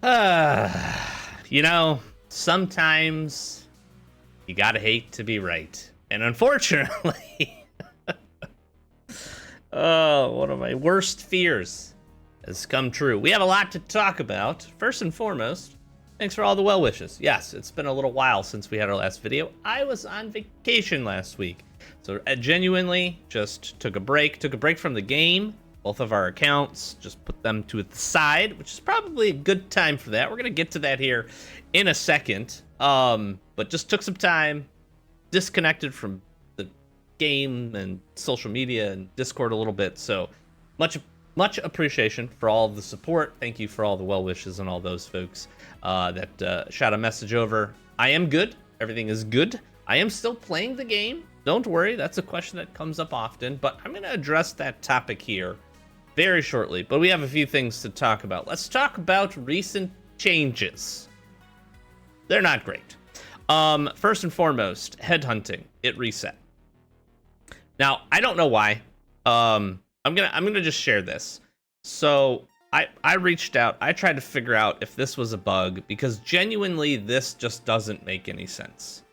Uh, you know, sometimes you gotta hate to be right. And unfortunately, oh, one of my worst fears has come true. We have a lot to talk about. First and foremost, thanks for all the well wishes. Yes, it's been a little while since we had our last video. I was on vacation last week. So I genuinely just took a break from the game. Both of our accounts, just put them to the side, which is probably a good time for that. We're going to get to that here in a second. But just took some time, disconnected from the game and social media and Discord a little bit. So much appreciation for all of the support. Thank you for all the well wishes and all those folks that shot a message over. I am good. Everything is good. I am still playing the game. Don't worry. That's a question that comes up often, but I'm going to address that topic here very shortly. But we have a few things to talk about. Let's talk about recent changes. They're not great. First and foremost, Headhunting. It reset. Now, I don't know why. I'm gonna just share this. So I reached out. I tried to figure out if this was a bug because genuinely this just doesn't make any sense.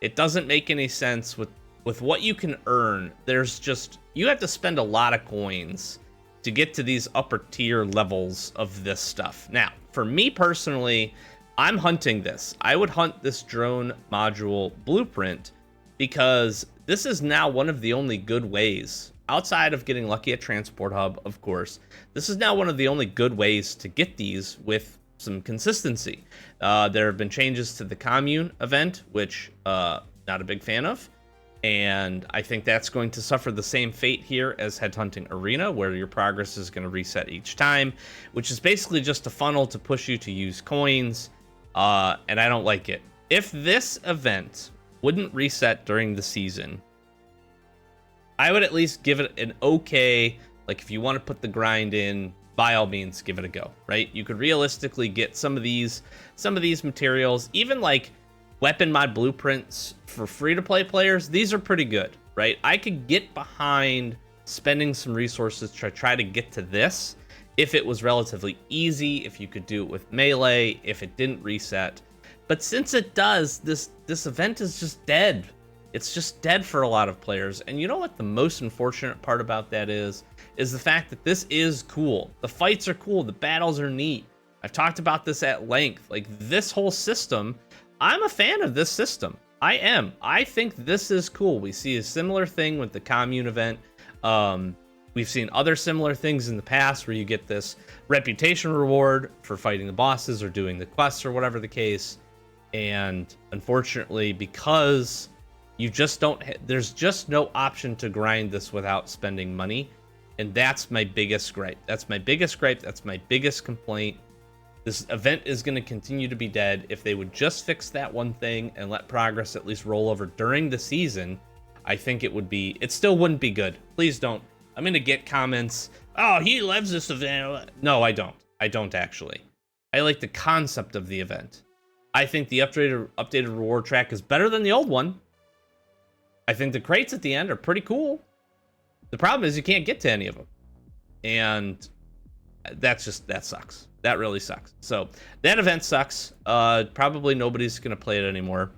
It doesn't make any sense with what you can earn. There's just, you have to spend a lot of coins to get to these upper tier levels of this stuff. Now, for me personally, I'm hunting this. I would hunt this drone module blueprint because this is now one of the only good ways, outside of getting lucky at Transport Hub, of course, this is now one of the only good ways to get these with some consistency. There have been changes to the commune event, which not a big fan of. And I think that's going to suffer the same fate here as Headhunting Arena, where your progress is going to reset each time, which is basically just a funnel to push you to use coins. And I don't like it. If this event wouldn't reset during the season, I would at least give it an okay, like if you want to put the grind in, by all means, give it a go, right? You could realistically get some of these materials, even like weapon mod blueprints for free-to-play players. These are pretty good, right? I could get behind spending some resources to try to get to this if it was relatively easy, if you could do it with melee, if it didn't reset. But since it does, this event is just dead. It's just dead for a lot of players. And you know what the most unfortunate part about that is the fact that this is cool. The fights are cool. The battles are neat. I've talked about this at length. Like, this whole system, I'm a fan of this system. I am. I think this is cool. We see a similar thing with the commune event. We've seen other similar things in the past where you get this reputation reward for fighting the bosses or doing the quests or whatever the case. And unfortunately, because you just don't, there's just no option to grind this without spending money. And that's my biggest gripe. That's my biggest gripe. That's my biggest complaint. This event is going to continue to be dead. If they would just fix that one thing and let progress at least roll over during the season, I think it still wouldn't be good. Please don't. I'm going to get comments, oh, he loves this event. No, I don't. I don't actually. I like the concept of the event. I think the updated reward track is better than the old one. I think the crates at the end are pretty cool. The problem is you can't get to any of them. And that sucks. That really sucks. So that event sucks. Probably nobody's going to play it anymore.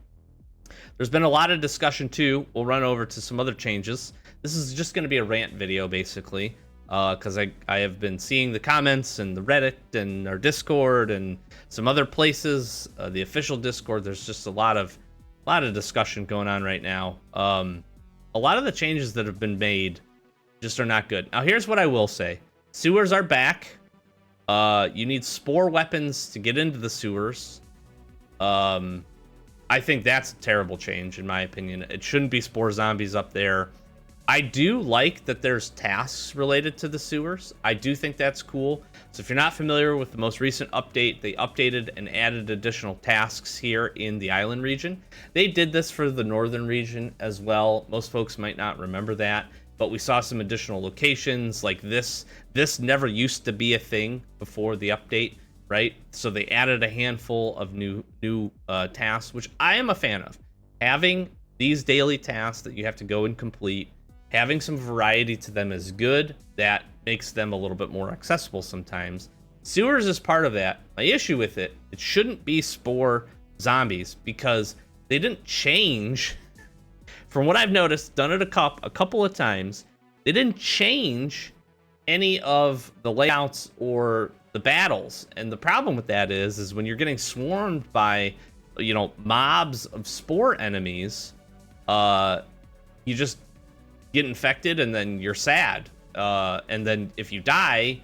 There's been a lot of discussion too. We'll run over to some other changes. This is just going to be a rant video basically, because I have been seeing the comments and the Reddit and our Discord and some other places, the official Discord. There's just a lot of discussion going on right now. A lot of the changes that have been made just are not good. Now, here's what I will say. Sewers are back. You need spore weapons to get into the sewers. I think that's a terrible change, in my opinion. It shouldn't be spore zombies up there. I do like that there's tasks related to the sewers. I do think that's cool. So if you're not familiar with the most recent update, they updated and added additional tasks here in the island region. They did this for the northern region as well. Most folks might not remember that, but we saw some additional locations like this. This never used to be a thing before the update, right? So they added a handful of new tasks, which I am a fan of. Having these daily tasks that you have to go and complete, having some variety to them is good. That makes them a little bit more accessible sometimes. Sewers is part of that. My issue with it shouldn't be spore zombies because they didn't change. From what I've noticed, done it a couple of times, they didn't change any of the layouts or the battles. And the problem with that is when you're getting swarmed by, you know, mobs of spore enemies, you just get infected and then you're sad. And then if you die,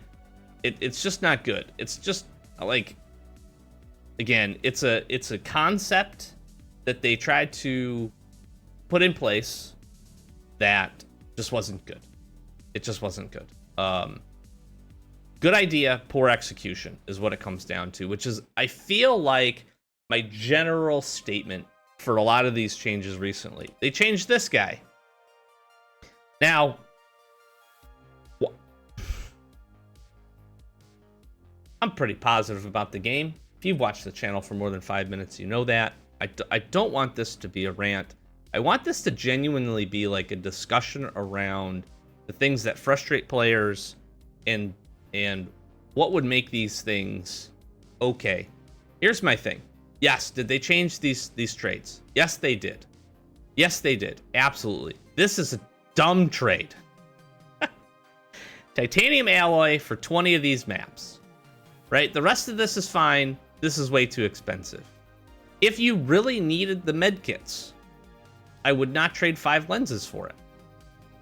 it's just not good. It's just like, again, it's a concept that they tried to put in place that just wasn't good. It just wasn't good. Good idea, poor execution is what it comes down to, which is, I feel like, my general statement for a lot of these changes recently. They changed this guy. Now, I'm pretty positive about the game. If you've watched the channel for more than 5 minutes, you know that. I don't want this to be a rant. I want this to genuinely be like a discussion around the things that frustrate players and what would make these things okay. Here's my thing. Yes, did they change these trades? Yes, they did. Yes, they did. Absolutely. This is a dumb trade. Titanium alloy for 20 of these maps. Right? The rest of this is fine. This is way too expensive. If you really needed the medkits, I would not trade 5 lenses for it.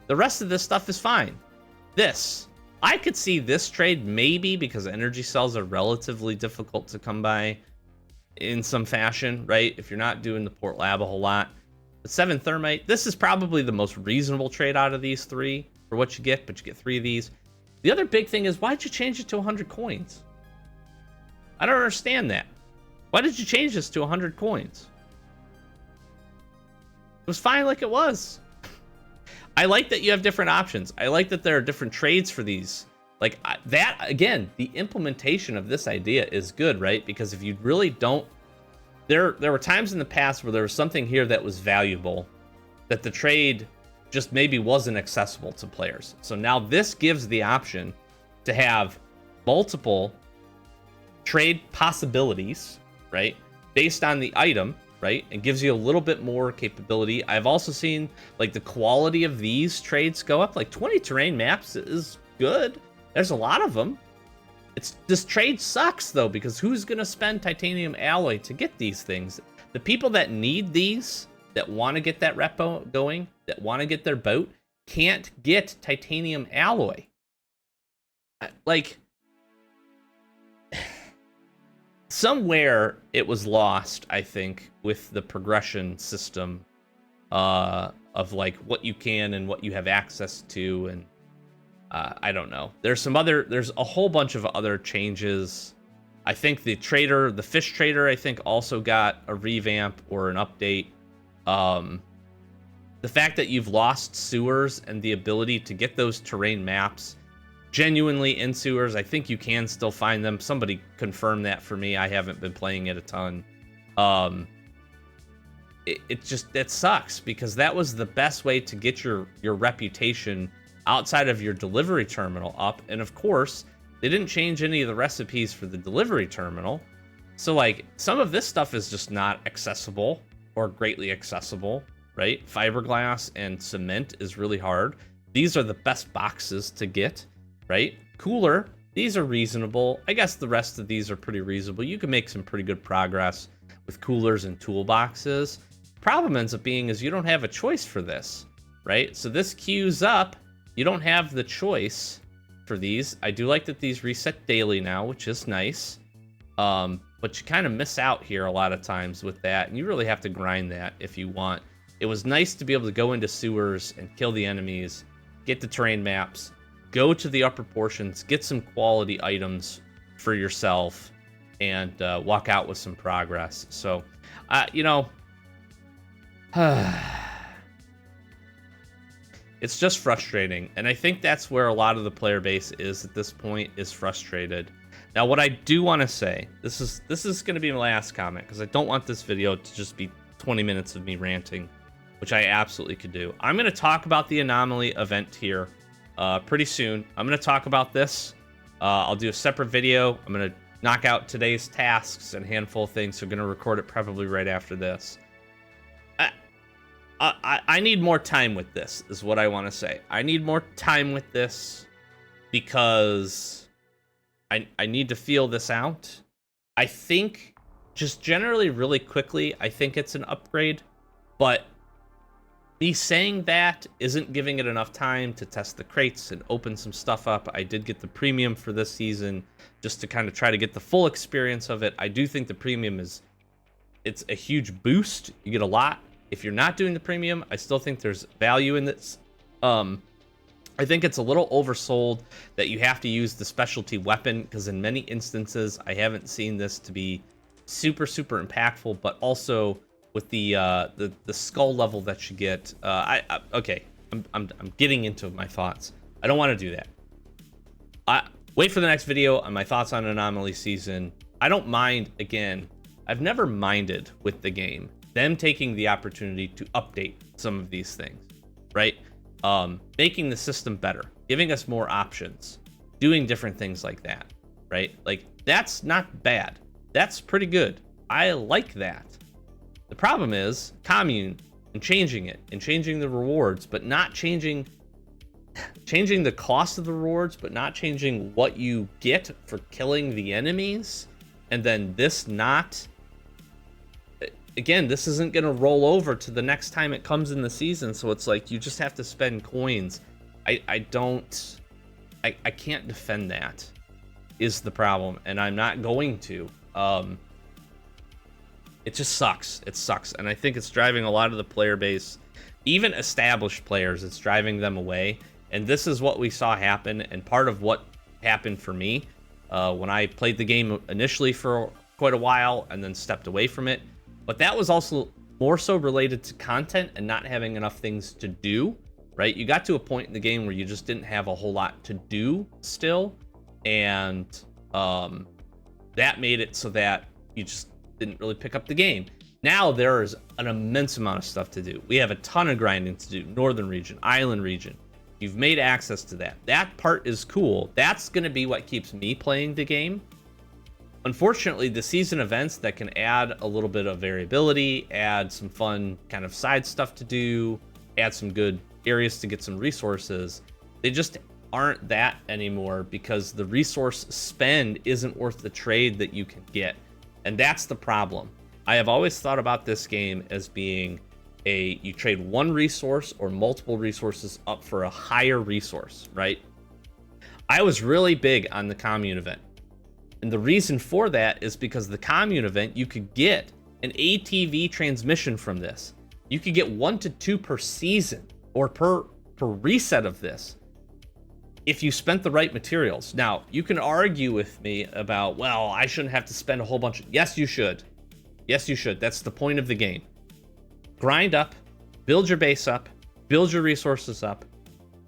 The rest of this stuff is fine. This, I could see this trade maybe because energy cells are relatively difficult to come by in some fashion, right? If you're not doing the port lab a whole lot. The 7 thermite, this is probably the most reasonable trade out of these 3 for what you get, but you get 3 of these. The other big thing is, why'd you change it to 100 coins? I don't understand that. Why did you change this to 100 coins? It was fine like it was. I like that you have different options. I like that there are different trades for these. Like that, again, the implementation of this idea is good, right? Because if you really don't... There were times in the past where there was something here that was valuable, that the trade just maybe wasn't accessible to players. So now this gives the option to have multiple trade possibilities, right? Based on the item, right? It gives you a little bit more capability. I've also seen like the quality of these trades go up. Like 20 terrain maps is good. There's a lot of them. This trade sucks though, because who's gonna spend titanium alloy to get these things? The people that need these, that want to get that repo going, that want to get their boat, can't get titanium alloy. Like, somewhere it was lost, I think, with the progression system of like what you can and what you have access to, and I don't know. There's a whole bunch of other changes. I think the fish trader, I think also got a revamp or an update. The fact that you've lost sewers and the ability to get those terrain maps genuinely in sewers, I think you can still find them. Somebody confirm that for me. I haven't been playing it a ton. It sucks because that was the best way to get your reputation outside of your delivery terminal up. And of course, they didn't change any of the recipes for the delivery terminal. So like some of this stuff is just not accessible or greatly accessible, right? Fiberglass and cement is really hard. These are the best boxes to get, right? Cooler, these are reasonable. I guess the rest of these are pretty reasonable. You can make some pretty good progress with coolers and toolboxes. Problem ends up being is you don't have a choice for this, right? So this queues up. You don't have the choice for these. I do like that these reset daily now, which is nice. But you kind of miss out here a lot of times with that, and you really have to grind that if you want. It was nice to be able to go into sewers and kill the enemies, get the terrain maps, go to the upper portions, get some quality items for yourself, and walk out with some progress. So, you know, it's just frustrating, and I think that's where a lot of the player base is at this point, is frustrated. Now, what I do want to say, this is going to be my last comment, because I don't want this video to just be 20 minutes of me ranting, which I absolutely could do. I'm going to talk about the Anomaly event here pretty soon. I'm going to talk about this. I'll do a separate video. I'm going to knock out today's tasks and a handful of things. So I'm going to record it probably right after this. I need more time with this, is what I want to say. I need more time with this because I need to feel this out. I think, just generally, really quickly, I think it's an upgrade. But me saying that isn't giving it enough time to test the crates and open some stuff up. I did get the premium for this season just to kind of try to get the full experience of it. I do think the premium it's a huge boost. You get a lot. If you're not doing the premium, I still think there's value in this. I think it's a little oversold that you have to use the specialty weapon, because in many instances, I haven't seen this to be super, super impactful, but also with the skull level that you get. Okay, I'm getting into my thoughts. I don't want to do that. Wait for the next video on my thoughts on Anomaly Season. I don't mind, again, I've never minded with the game them taking the opportunity to update some of these things, right? Making the system better, giving us more options, doing different things like that, right? Like, that's not bad. That's pretty good. I like that. The problem is commune and changing it and changing the rewards, but not changing the cost of the rewards, but not changing what you get for killing the enemies. And then this again, this isn't going to roll over to the next time it comes in the season. So it's like, you just have to spend coins. I can't defend that, is the problem. And I'm not going to. It just sucks. It sucks. And I think it's driving a lot of the player base, even established players, it's driving them away. And this is what we saw happen. And part of what happened for me when I played the game initially for quite a while and then stepped away from it. But that was also more so related to content and not having enough things to do, right? You got to a point in the game where you just didn't have a whole lot to do still. And that made it so that you just didn't really pick up the game. Now there is an immense amount of stuff to do. We have a ton of grinding to do. Northern region, island region. You've made access to that. That part is cool. That's going to be what keeps me playing the game. Unfortunately, the season events that can add a little bit of variability, add some fun kind of side stuff to do, add some good areas to get some resources, they just aren't that anymore, because the resource spend isn't worth the trade that you can get. And that's the problem. I have always thought about this game as being you trade one resource or multiple resources up for a higher resource, right? I was really big on the commune event. And the reason for that is because the commune event, you could get an ATV transmission from this. You could get 1 to 2 per season or per reset of this if you spent the right materials. Now, you can argue with me about, well, I shouldn't have to spend a whole bunch of... Yes, you should. Yes, you should. That's the point of the game. Grind up, build your base up, build your resources up,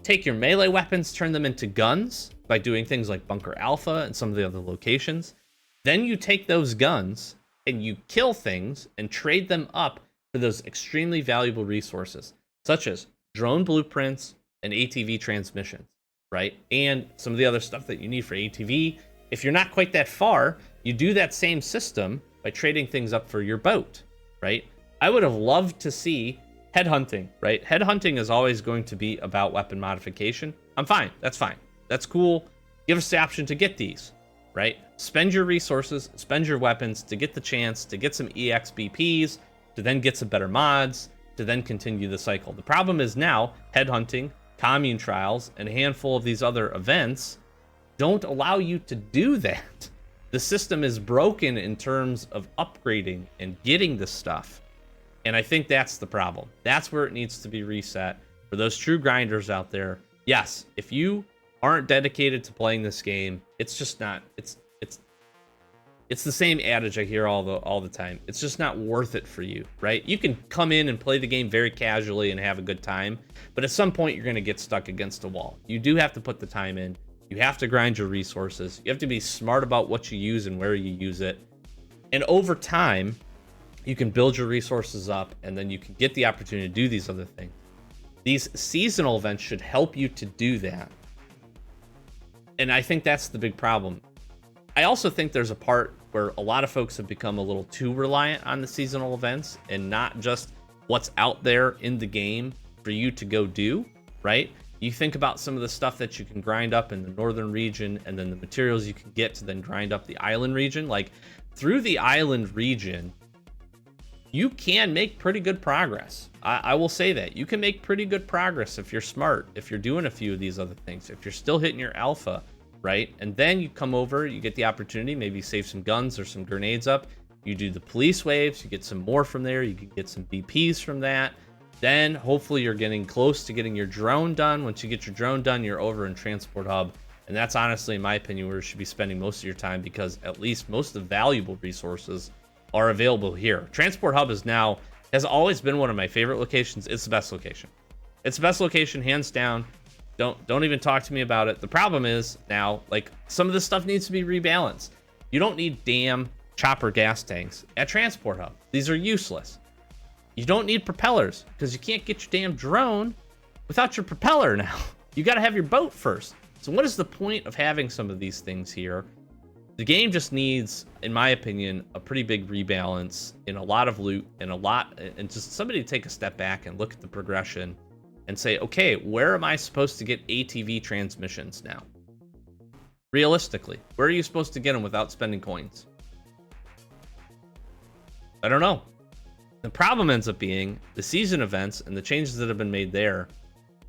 take your melee weapons, turn them into guns by doing things like Bunker Alpha and some of the other locations. Then you take those guns and you kill things and trade them up for those extremely valuable resources, such as drone blueprints and ATV transmissions, right? And some of the other stuff that you need for ATV. If you're not quite that far, you do that same system by trading things up for your boat, right? I would have loved to see headhunting, right? Headhunting is always going to be about weapon modification. I'm fine. That's fine. That's cool. Give us the option to get these, right? Spend your resources, spend your weapons to get the chance to get some EXBPs, to then get some better mods, to then continue the cycle. The problem is now headhunting, commune trials, and a handful of these other events don't allow you to do that. The system is broken in terms of upgrading and getting the stuff. And I think that's the problem. That's where it needs to be reset for those true grinders out there. Yes, if you aren't dedicated to playing this game, it's just not, it's the same adage I hear all the time. It's just not worth it for you, right? You can come in and play the game very casually and have a good time, but at some point you're going to get stuck against a wall. You do have to put the time in. You have to grind your resources. You have to be smart about what you use and where you use it. And over time, you can build your resources up, and then you can get the opportunity to do these other things. These seasonal events should help you to do that. And I think that's the big problem. I also think there's a part where a lot of folks have become a little too reliant on the seasonal events and not just what's out there in the game for you to go do, right? You think about some of the stuff that you can grind up in the northern region and then the materials you can get to then grind up the island region. Like through the island region, you can make pretty good progress. I will say that. You can make pretty good progress if you're smart, if you're doing a few of these other things, if you're still hitting your alpha, right? And then you come over, you get the opportunity, maybe save some guns or some grenades up. You do the police waves, you get some more from there, you can get some BPs from that. Then hopefully you're getting close to getting your drone done. Once you get your drone done, you're over in Transport Hub. And that's honestly, in my opinion, where you should be spending most of your time, because at least most of the valuable resources are available here. Transport Hub has always been one of my favorite locations. It's the best location. It's the best location, hands down. Don't even talk to me about it. The problem is now, like, some of this stuff needs to be rebalanced. You don't need damn chopper gas tanks at Transport Hub. These are useless. You don't need propellers because you can't get your damn drone without your propeller now. You got to have your boat first. So what is the point of having some of these things here? The game just needs, in my opinion, a pretty big rebalance in a lot of loot and just somebody to take a step back and look at the progression and say, okay, where am I supposed to get ATV transmissions now? Realistically, where are you supposed to get them without spending coins? I don't know. The problem ends up being the season events and the changes that have been made there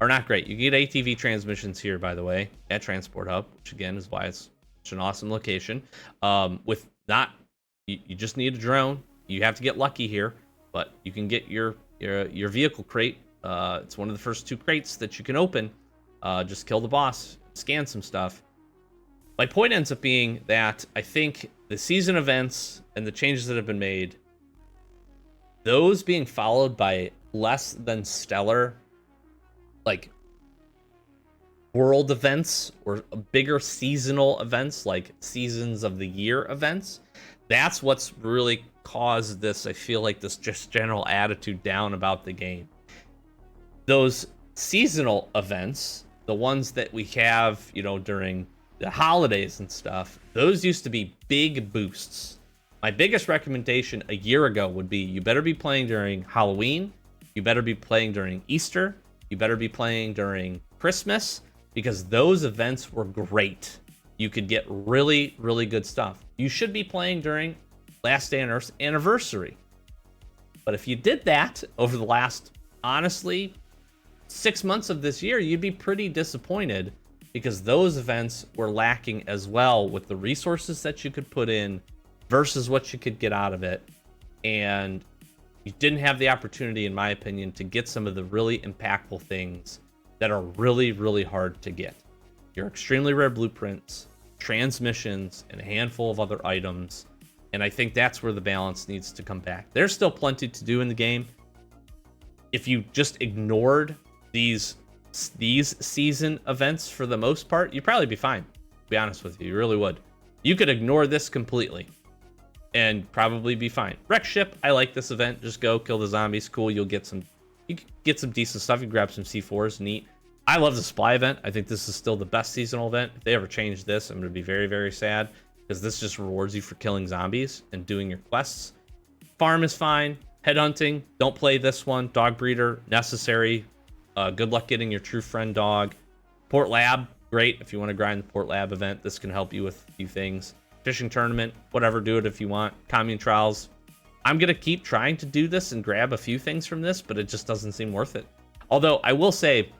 are not great. You get ATV transmissions here, by the way, at Transport Hub, which again is why it's such an awesome location. You just need a drone. You have to get lucky here, but you can get your vehicle crate. It's one of the first 2 crates that you can open. Just kill the boss, scan some stuff. My point ends up being that I think the season events and the changes that have been made, those being followed by less than stellar, like, world events or bigger seasonal events, like seasons of the year events, that's what's really caused this, I feel like, this just general attitude down about the game. Those seasonal events, the ones that we have, during the holidays and stuff, those used to be big boosts. My biggest recommendation a year ago would be, you better be playing during Halloween, you better be playing during Easter, you better be playing during Christmas, because those events were great. You could get really, really good stuff. You should be playing during Last Day on Earth's anniversary. But if you did that over the last, honestly, 6 months of this year, you'd be pretty disappointed, because those events were lacking as well with the resources that you could put in versus what you could get out of it. And you didn't have the opportunity, in my opinion, to get some of the really impactful things that are really, really hard to get. Your extremely rare blueprints, transmissions, and a handful of other items. And I think that's where the balance needs to come back. There's still plenty to do in the game. If you just ignored these season events for the most part, you'd probably be fine, to be honest with you. You really would. You could ignore this completely and probably be fine. Wreck ship, I like this event. Just go kill the zombies. Cool. You can get some decent stuff. You can grab some C4s. Neat. I love the supply event. I think this is still the best seasonal event. If they ever change this, I'm going to be very, very sad, because this just rewards you for killing zombies and doing your quests. Farm is fine. Headhunting, don't play this one. Dog breeder, necessary. Good luck getting your true friend dog. Port lab, great if you want to grind the port lab event. This can help you with a few things. Fishing tournament, whatever, do it if you want. Commune trials. I'm going to keep trying to do this and grab a few things from this, but it just doesn't seem worth it. Although I will say,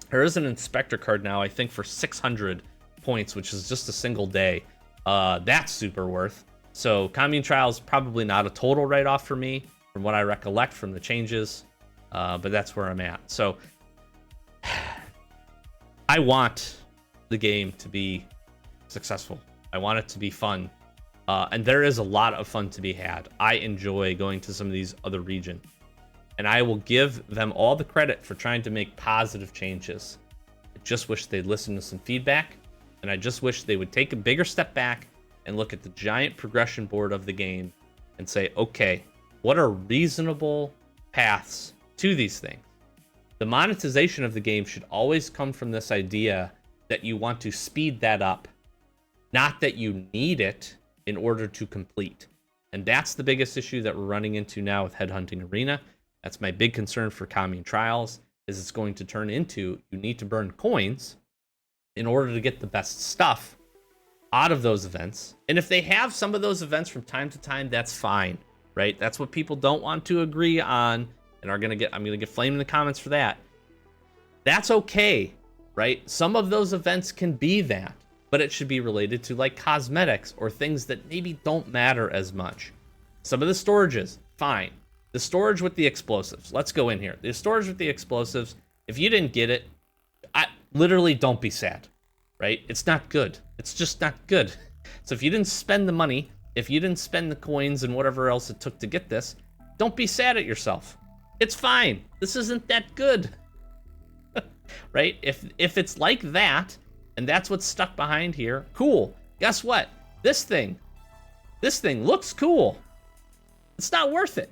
there is an inspector card now, I think for 600 points, which is just a single day. That's super worth. So commune trials, probably not a total write-off for me, from what I recollect from the changes, but that's where I'm at. So I want the game to be successful. I want it to be fun. And there is a lot of fun to be had. I enjoy going to some of these other regions. And I will give them all the credit for trying to make positive changes. I just wish they'd listen to some feedback. And I just wish they would take a bigger step back and look at the giant progression board of the game and say, okay, what are reasonable paths to these things? The monetization of the game should always come from this idea that you want to speed that up, not that you need it in order to complete. And that's the biggest issue that we're running into now with Headhunting Arena. That's my big concern for Commune Trials, is it's going to turn into you need to burn coins in order to get the best stuff out of those events. And if they have some of those events from time to time, that's fine, right? That's what people don't want to agree on and I'm gonna get flamed in the comments for that. That's okay, right? Some of those events can be that, but it should be related to like cosmetics or things that maybe don't matter as much. Some of the storages, fine. The storage with the explosives, let's go in here. The storage with the explosives, if you didn't get it, literally don't be sad, right? It's not good. It's just not good. So if you didn't spend the money, if you didn't spend the coins and whatever else it took to get this, don't be sad at yourself. It's fine. This isn't that good, right? If it's like that, and that's what's stuck behind here, cool. Guess what? This thing looks cool. It's not worth it.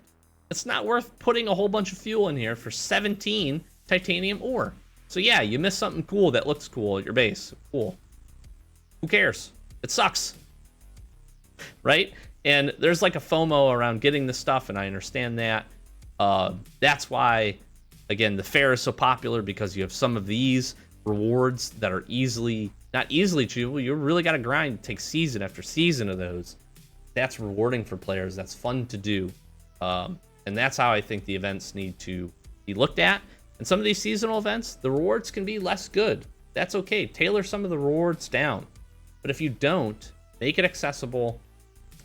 It's not worth putting a whole bunch of fuel in here for 17 titanium ore. So yeah, you missed something cool that looks cool at your base. Cool. Who cares? It sucks, right? And there's like a FOMO around getting the stuff, and I understand that. That's why, again, the fair is so popular, because you have some of these rewards that are not easily achievable. You really got to grind, take season after season of those. That's rewarding for players. That's fun to do. And that's how I think the events need to be looked at. And some of these seasonal events, the rewards can be less good. That's okay. Tailor some of the rewards down. But if you don't, make it accessible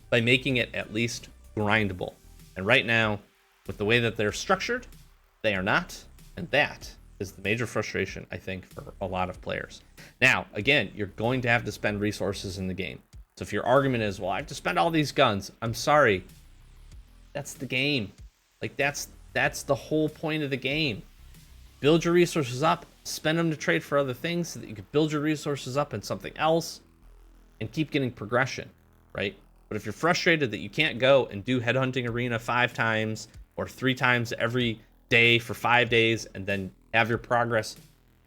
by making it at least grindable. And right now, with the way that they're structured, they are not. And that is the major frustration, I think, for a lot of players. Now, again, you're going to have to spend resources in the game. So if your argument is, well, I have to spend all these guns, I'm sorry. That's the game. Like, that's the whole point of the game. Build your resources up, spend them to trade for other things so that you can build your resources up in something else and keep getting progression, right? But if you're frustrated that you can't go and do Headhunting Arena 5 times or 3 times every day for 5 days and then have your progress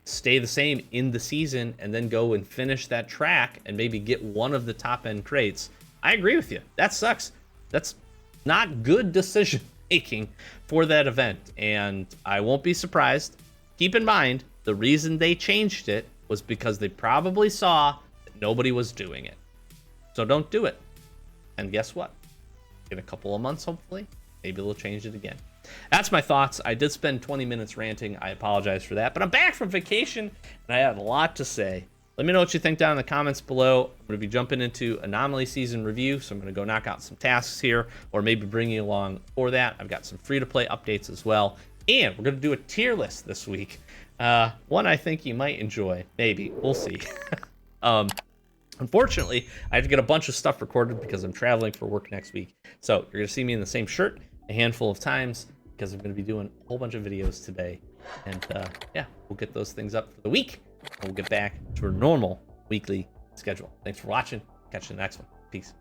stay the same in the season and then go and finish that track and maybe get one of the top end crates, I agree with you. That sucks. That's not good decision making for that event, and I won't be surprised. Keep in mind, the reason they changed it was because they probably saw that nobody was doing it. So don't do it. And guess what? In a couple of months, hopefully, maybe they'll change it again. That's my thoughts. I did spend 20 minutes ranting. I apologize for that, but I'm back from vacation and I have a lot to say. Let me know what you think down in the comments below. I'm going to be jumping into Anomaly season review, so I'm going to go knock out some tasks here, or maybe bring you along for that. I've got some free-to-play updates as well, and we're going to do a tier list this week. One I think you might enjoy. Maybe. We'll see. Unfortunately, I have to get a bunch of stuff recorded because I'm traveling for work next week. So you're going to see me in the same shirt a handful of times because I'm going to be doing a whole bunch of videos today. And yeah, we'll get those things up for the week. We'll get back to our normal weekly schedule. Thanks for watching. Catch you in the next one. Peace.